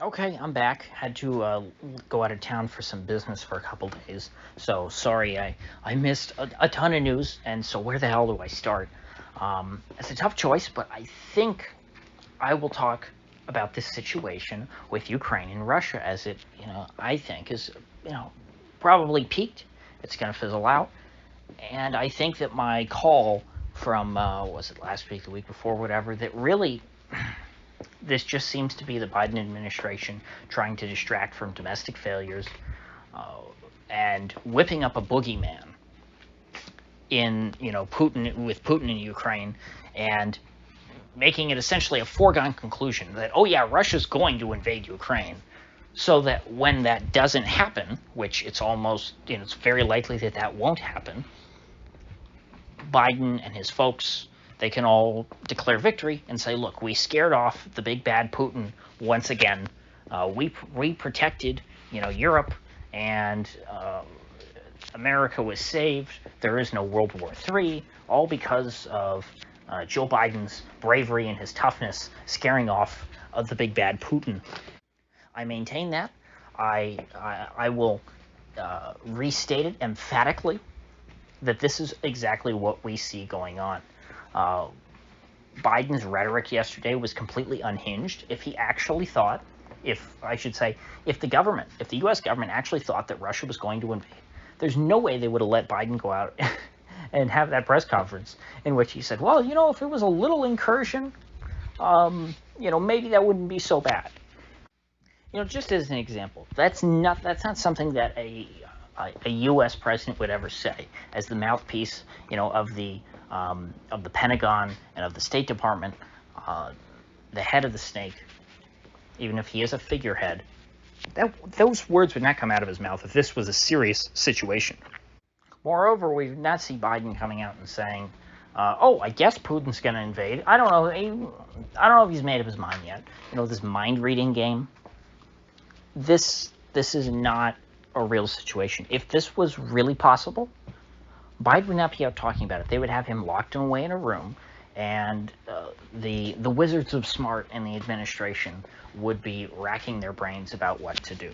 Okay, I'm back. Had to go out of town for some business for a couple days. So sorry, I missed a ton of news. And so where the hell do I start? It's a tough choice, but I think I will talk about this situation with Ukraine and Russia as it, I think is, probably peaked. It's going to fizzle out. And I think that my call from, was it last week, the week before, whatever, that really this just seems to be the Biden administration trying to distract from domestic failures uh, and whipping up a boogeyman in, Putin in Ukraine, and making it essentially a foregone conclusion that, oh yeah, Russia's going to invade Ukraine, so that when that doesn't happen, which it's almost, it's very likely that that won't happen, Biden and his folks, they can all declare victory and say, look, we scared off the big bad Putin once again. We protected, Europe, and America was saved. There is no World War III, all because of Joe Biden's bravery and his toughness scaring off the big bad Putin. I maintain that. I will restate it emphatically that this is exactly what we see going on. Biden's rhetoric yesterday was completely unhinged. If he actually thought, if the U.S. government actually thought that Russia was going to invade, there's no way they would have let Biden go out and have that press conference in which he said, well, if it was a little incursion, maybe that wouldn't be so bad. Just as an example, that's not something that a U.S. president would ever say as the mouthpiece, of the Pentagon and of the State Department, the head of the snake. Even if he is a figurehead, those words would not come out of his mouth if this was a serious situation. Moreover, we did not see Biden coming out and saying, "Oh, I guess Putin's going to invade." I don't know. I don't know if he's made up his mind yet. This mind reading game. This is not a real situation. If this was really possible, Biden would not be out talking about it. They would have him locked away in a room, and the wizards of smart in the administration would be racking their brains about what to do.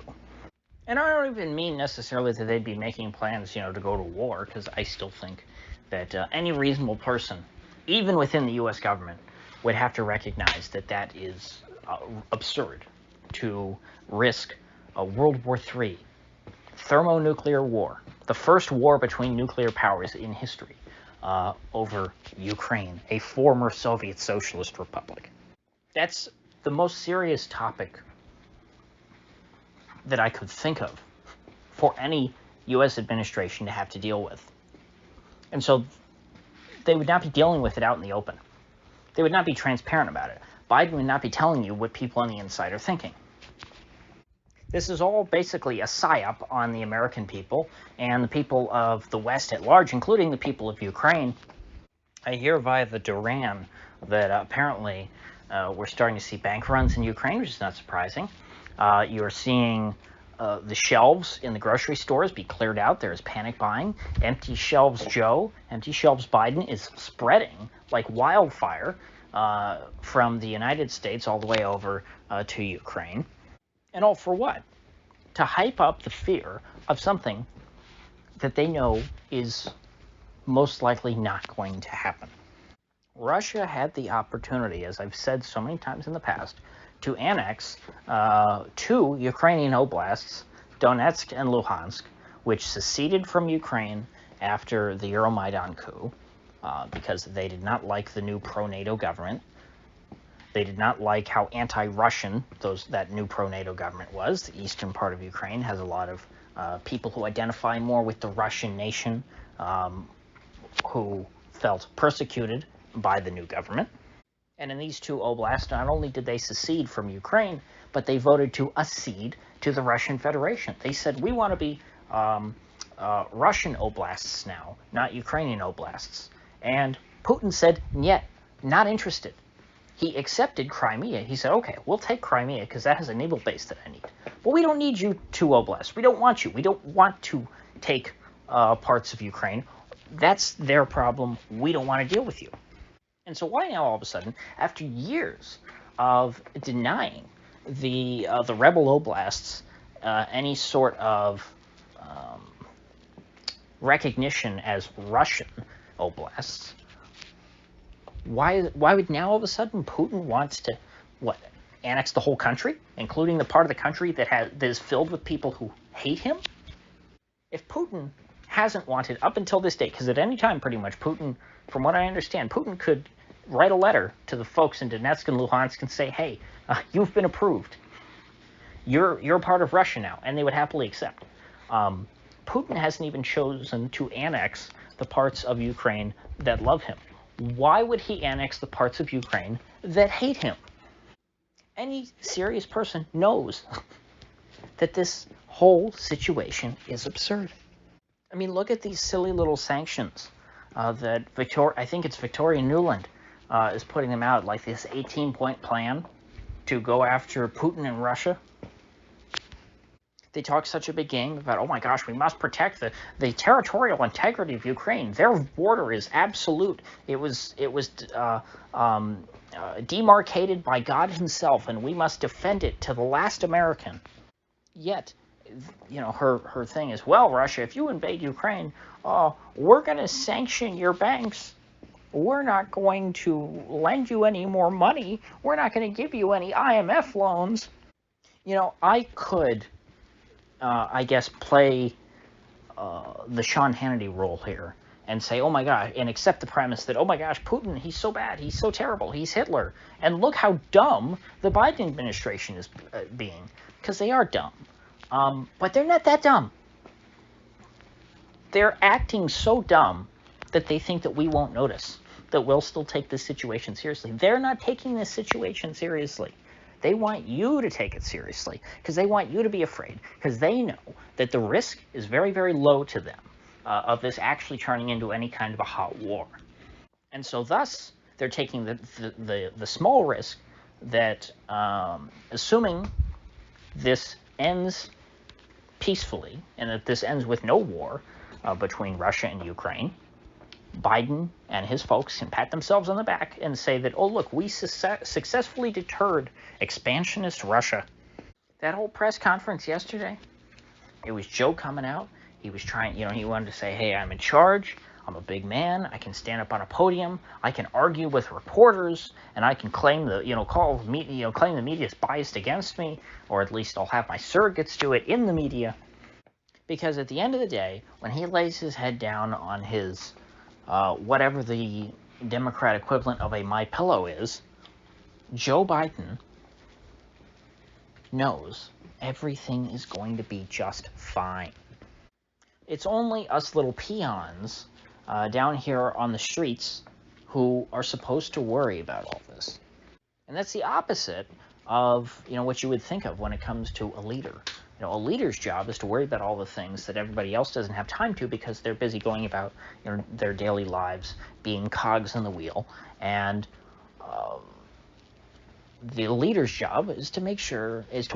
And I don't even mean necessarily that they'd be making plans, to go to war, because I still think that any reasonable person, even within the U.S. government, would have to recognize that that is absurd to risk a World War III, thermonuclear war, the first war between nuclear powers in history, over Ukraine, a former Soviet Socialist republic. That's the most serious topic that I could think of for any U.S. administration to have to deal with. And so they would not be dealing with it out in the open. They would not be transparent about it. Biden would not be telling you what people on the inside are thinking. This is all basically a psyop on the American people and the people of the West at large, including the people of Ukraine. I hear via the Duran that apparently we're starting to see bank runs in Ukraine, which is not surprising. You're seeing the shelves in the grocery stores be cleared out. There is panic buying. Empty shelves Joe, empty shelves Biden is spreading like wildfire from the United States all the way over to Ukraine. And all for what? To hype up the fear of something that they know is most likely not going to happen. Russia had the opportunity, as I've said so many times in the past, to annex two Ukrainian oblasts, Donetsk and Luhansk, which seceded from Ukraine after the Euromaidan coup because they did not like the new pro-NATO government. They did not like how anti-Russian that new pro-NATO government was. The eastern part of Ukraine has a lot of people who identify more with the Russian nation, who felt persecuted by the new government. And in these two oblasts, not only did they secede from Ukraine, but they voted to accede to the Russian Federation. They said, we want to be Russian oblasts now, not Ukrainian oblasts. And Putin said, "Niet, not interested." He accepted Crimea. He said, okay, we'll take Crimea because that has a naval base that I need. But we don't need you two oblasts. We don't want you. We don't want to take parts of Ukraine. That's their problem. We don't want to deal with you. And so why now all of a sudden, after years of denying the rebel oblasts any sort of recognition as Russian oblasts, why would now all of a sudden Putin wants to annex the whole country, including the part of the country that is filled with people who hate him? If Putin hasn't wanted up until this date, because at any time pretty much Putin, from what I understand, Putin could write a letter to the folks in Donetsk and Luhansk and say, hey, you've been approved. You're part of Russia now, and they would happily accept. Putin hasn't even chosen to annex the parts of Ukraine that love him. Why would he annex the parts of Ukraine that hate him? Any serious person knows that this whole situation is absurd. I mean, look at these silly little sanctions that I think it's Victoria Nuland is putting them out, like this 18-point plan to go after Putin and Russia. They talk such a big game about, oh my gosh, we must protect the territorial integrity of Ukraine. Their border is absolute. It was demarcated by God himself, and we must defend it to the last American. Yet, her thing is, well, Russia, if you invade Ukraine, we're going to sanction your banks. We're not going to lend you any more money. We're not going to give you any IMF loans. I could, I guess, play the Sean Hannity role here and say, oh my gosh, and accept the premise that, oh my gosh, Putin, he's so bad, he's so terrible, he's Hitler. And look how dumb the Biden administration is being, because they are dumb. But they're not that dumb. They're acting so dumb that they think that we won't notice, that we'll still take this situation seriously. They're not taking this situation seriously. They want you to take it seriously, because they want you to be afraid, because they know that the risk is very, very low to them of this actually turning into any kind of a hot war. And so thus, they're taking the small risk that, assuming this ends peacefully, and that this ends with no war between Russia and Ukraine, Biden and his folks can pat themselves on the back and say that, oh, look, we successfully deterred expansionist Russia. That whole press conference yesterday, it was Joe coming out. He was trying, he wanted to say, hey, I'm in charge. I'm a big man. I can stand up on a podium. I can argue with reporters, and I can claim claim the media is biased against me, or at least I'll have my surrogates do it in the media. Because at the end of the day, when he lays his head down on his whatever the Democrat equivalent of a MyPillow is, Joe Biden knows everything is going to be just fine. It's only us little peons down here on the streets who are supposed to worry about all this. And that's the opposite of, what you would think of when it comes to a leader. A leader's job is to worry about all the things that everybody else doesn't have time to, because they're busy going about their daily lives, being cogs in the wheel. And the leader's job is to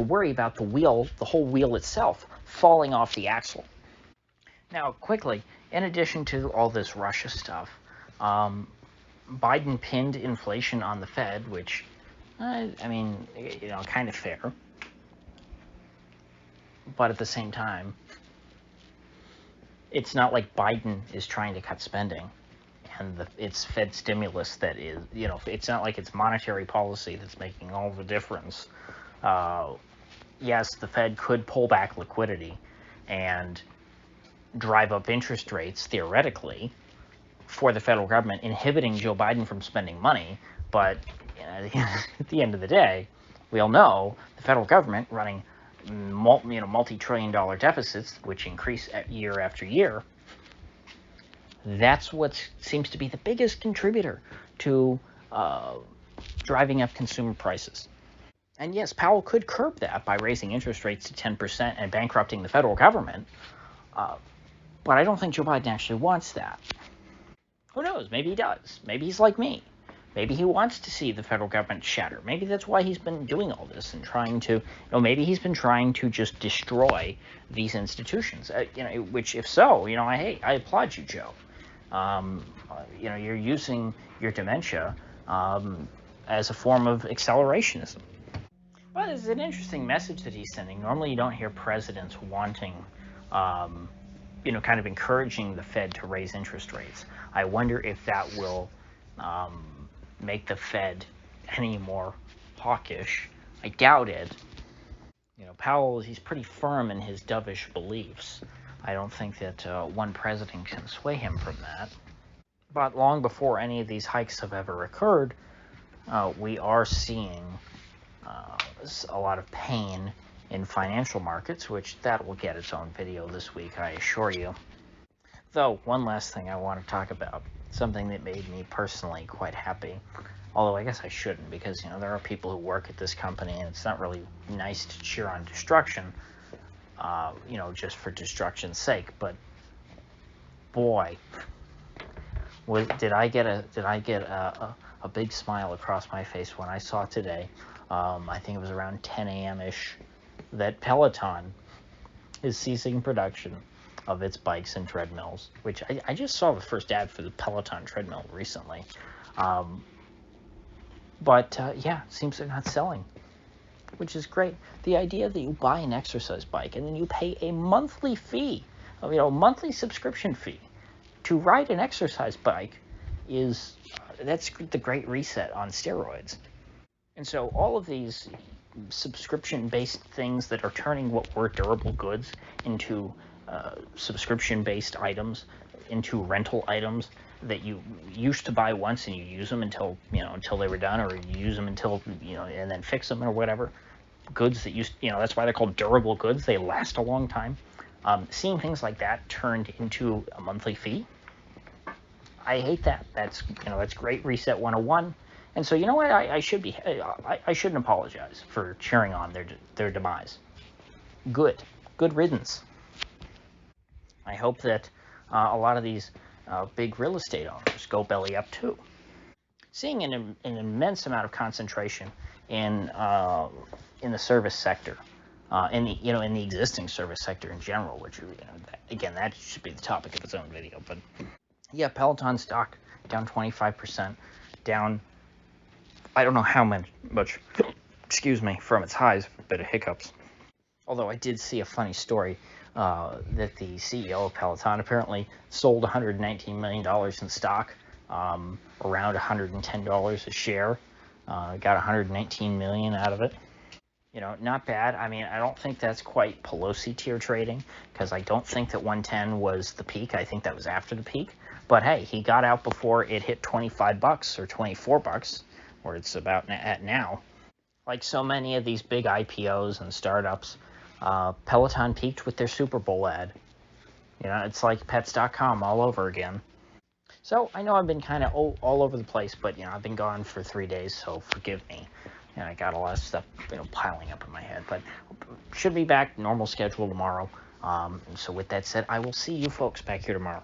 worry about the whole wheel itself falling off the axle. Now, quickly, in addition to all this Russia stuff, Biden pinned inflation on the Fed, which, kind of fair. But at the same time, it's not like Biden is trying to cut spending, and it's Fed stimulus that is, it's not like it's monetary policy that's making all the difference. Yes, the Fed could pull back liquidity and drive up interest rates, theoretically, for the federal government, inhibiting Joe Biden from spending money. But at the end of the day, we all know the federal government running multi-trillion-dollar deficits, which increase year after year, that's what seems to be the biggest contributor to driving up consumer prices. And yes, Powell could curb that by raising interest rates to 10% and bankrupting the federal government, but I don't think Joe Biden actually wants that. Who knows? Maybe he does. Maybe he's like me. Maybe he wants to see the federal government shatter. Maybe that's why he's been doing all this and trying to, maybe he's been trying to just destroy these institutions. Which, if so, I applaud you, Joe. You're using your dementia as a form of accelerationism. Well, it's an interesting message that he's sending. Normally, you don't hear presidents wanting, kind of encouraging the Fed to raise interest rates. I wonder if that will make the Fed any more hawkish. I doubt it. Powell, he's pretty firm in his dovish beliefs. I don't think that one president can sway him from that. But long before any of these hikes have ever occurred, we are seeing a lot of pain in financial markets, which that will get its own video this week, I assure you. Though, one last thing I want to talk about, something that made me personally quite happy, although I guess I shouldn't, because there are people who work at this company, and it's not really nice to cheer on destruction, just for destruction's sake. But boy, did I get a big smile across my face when I saw today. I think it was around 10 a.m.-ish, that Peloton is ceasing production of its bikes and treadmills, which I just saw the first ad for the Peloton treadmill recently. But yeah, it seems they're not selling, which is great. The idea that you buy an exercise bike and then you pay a monthly fee, monthly subscription fee to ride an exercise bike that's the Great Reset on steroids. And so all of these subscription-based things that are turning what were durable goods into subscription-based items, into rental items that you used to buy once and you use them until they were done, or you use them until and then fix them or whatever. Goods that that's why they're called durable goods. They last a long time. Seeing things like that turned into a monthly fee, I hate that. That's Great Reset 101. And so what? I shouldn't apologize for cheering on their demise. Good riddance. I hope that a lot of these big real estate owners go belly up too. Seeing an immense amount of concentration in the service sector, in the existing service sector in general, which again, that should be the topic of its own video. But yeah, Peloton stock down 25%, down. I don't know how much, excuse me, from its highs, a bit of hiccups. Although I did see a funny story that the CEO of Peloton apparently sold $119 million in stock, around $110 a share, got $119 million out of it. Not bad. I mean, I don't think that's quite Pelosi tier trading, because I don't think that 110 was the peak. I think that was after the peak. But hey, he got out before it hit $25 or $24, where it's about at now. Like so many of these big IPOs and startups, Peloton peaked with their Super Bowl ad. It's like Pets.com all over again. So I know I've been kind of all over the place, but I've been gone for 3 days, so forgive me. I got a lot of stuff piling up in my head, but should be back normal schedule tomorrow. So with that said, I will see you folks back here tomorrow.